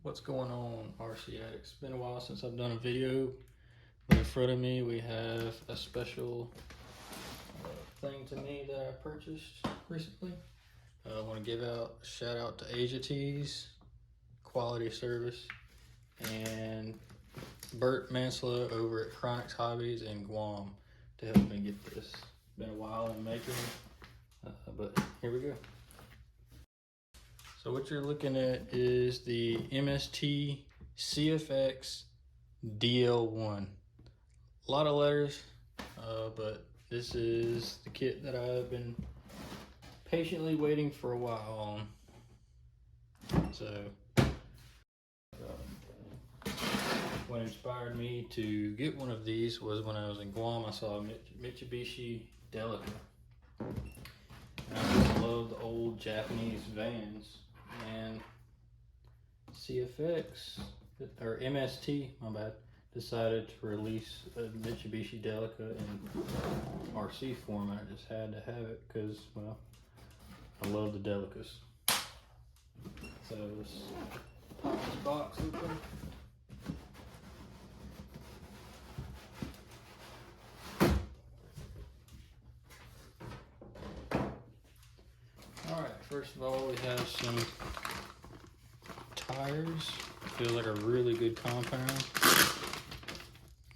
What's going on, RC addicts? Been a while since I've done a video, but in front of me we have a special thing to me that I purchased recently. I want to give out a shout out to Asia Tees, quality service, and Bert Manslow over at Chronix Hobbies in Guam to help me get this. Been a while in making, but here we go. So what you're looking at is the MST CFX DL1. A lot of letters, but this is the kit that I've been patiently waiting for a while on. So what inspired me to get one of these was when I was in Guam, I saw a Mitsubishi Delica. And I just love the old Japanese vans. And CFX, or MST, my bad, decided to release a Mitsubishi Delica in RC format. I just had to have it because, well, I love the Delicas. So let's pop this box open. Alright, first of all we have some tires. Feels like a really good compound.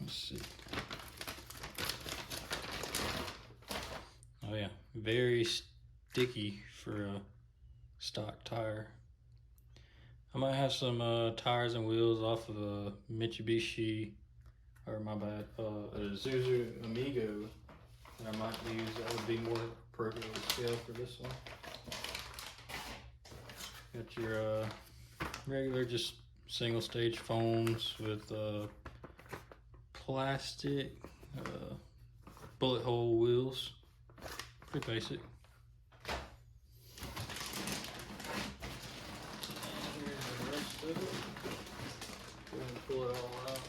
Let's see. Oh yeah, very sticky for a stock tire. I might have some tires and wheels off of a Mitsubishi, or my bad, a Zuzu Amigo that I might use. That would be more appropriate scale for this one. Got your regular just single stage foams with plastic bullet hole wheels. Pretty basic. And here's the rest of it. Go ahead and pull it all out.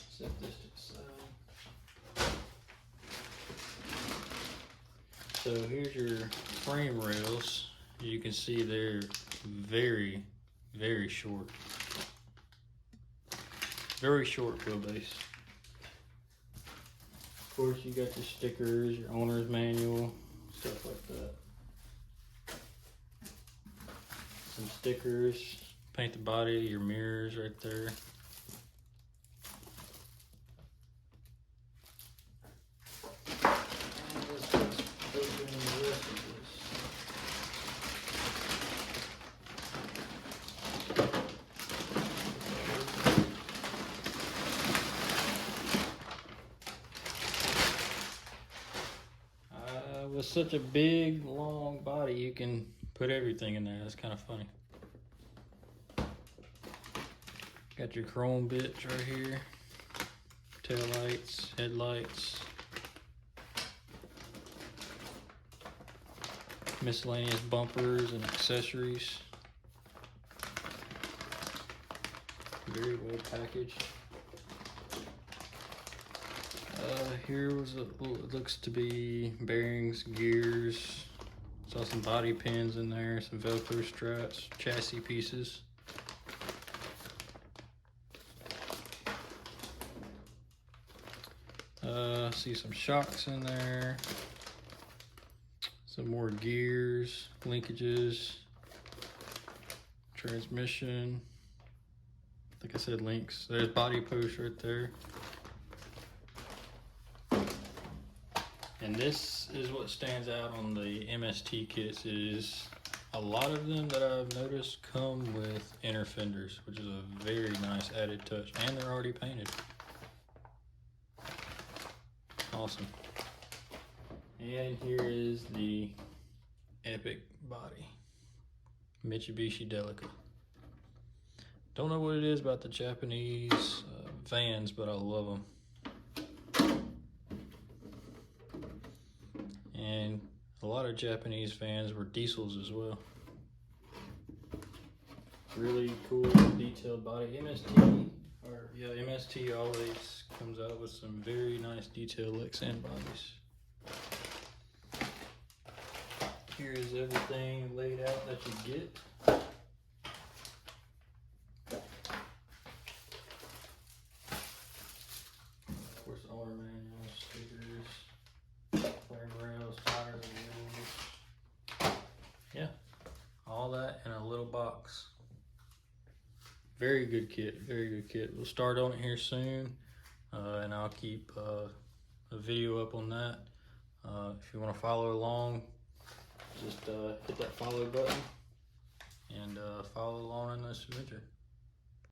Set this to the side. So here's your frame rails. You can see they're very, very short. Very short wheelbase. Of course, you got your stickers, your owner's manual, stuff like that. Some stickers, paint the body, your mirrors right there. With such a big, long body, you can put everything in there. That's kind of funny. Got your chrome bits right here. Tail lights, headlights. Miscellaneous bumpers and accessories. Very well packaged. Here was it looks to be bearings, gears. Saw some body pins in there, some Velcro straps, chassis pieces. See some shocks in there. Some more gears, linkages, transmission. Like I said, links. There's body posts right there. And this is what stands out on the MST kits is a lot of them that I've noticed come with inner fenders, which is a very nice added touch, and they're already painted. Awesome. And here is the epic body, Mitsubishi Delica. Don't know what it is about the Japanese vans, but I love them. And a lot of Japanese vans were diesels as well. Really cool detailed body. MST always comes out with some very nice detailed licks and bodies. Here is everything laid out that you get. Of course, owner manual, stickers, frame rails, tires, wheels. Yeah, all that in a little box. Very good kit, very good kit. We'll start on it here soon, and I'll keep a video up on that. If you want to follow along, just hit that follow button and follow along in this adventure.